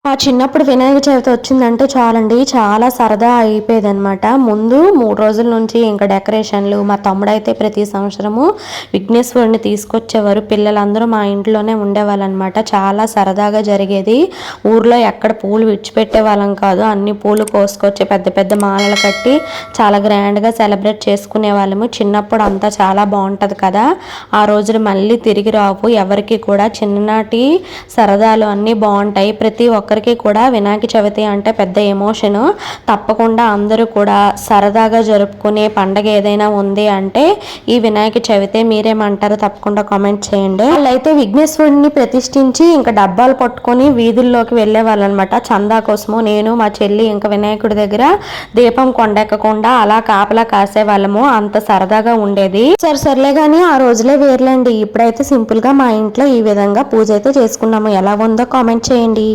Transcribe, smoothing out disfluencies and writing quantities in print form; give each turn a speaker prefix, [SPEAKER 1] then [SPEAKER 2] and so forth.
[SPEAKER 1] మా చిన్నప్పుడు వినాయక చవితి వచ్చిందంటే చాలండి చాలా సరదా అయిపోయేదనమాట. ముందు 3 రోజుల నుంచి ఇంకా డెకరేషన్‌లు మా తమ్ముడైతే ప్రతి సంవత్సరము విఘ్నేశ్వరుడిని తీసుకొచ్చేవారు. పిల్లలందరూ మా ఇంట్లోనే ఉండేవాళ్ళనమాట. చాలా సరదాగా జరిగేది. ఊర్లో ఎక్కడ పూలు విడిచిపెట్టేవాళ్ళం కాదు. అన్ని పూలు కోసుకొచ్చి పెద్ద పెద్ద మాలలు కట్టి చాలా గ్రాండ్‌గా సెలబ్రేట్ చేసుకునేవాళ్ళము. చిన్నప్పుడు అంతా చాలా బావుంటది కదా! ఆ రోజులు మళ్ళీ తిరిగి రావు. ఎవరికీ కూడా చిన్ననాటి సరదాలు అన్నీ బావుంటాయి. ప్రతి ఒక్కరికి కూడా వినాయక చవితి అంటే పెద్ద ఎమోషను. తప్పకుండా అందరూ కూడా సరదాగా జరుపుకునే పండగ ఏదైనా ఉంది అంటే ఈ వినాయక చవితే. మీరేమంటారో తప్పకుండా కామెంట్ చేయండి. వాళ్ళైతే విఘ్నేశ్వరుడిని ప్రతిష్ఠించి ఇంకా డబ్బాలు పట్టుకొని వీధుల్లోకి వెళ్ళేవాళ్ళనమాట చందా కోసము. నేను మా చెల్లి ఇంకా వినాయకుడి దగ్గర దీపం కొండెక్కకుండా అలా కాపలా కాసేవాళ్ళము. అంత సరదాగా ఉండేది. సర్లే కానీ ఆ రోజులే వేర్లేండి. ఇప్పుడైతే సింపుల్గా మా ఇంట్లో ఈ విధంగా పూజ అయితే చేసుకున్నాము. ఎలా ఉందో కామెంట్ చేయండి.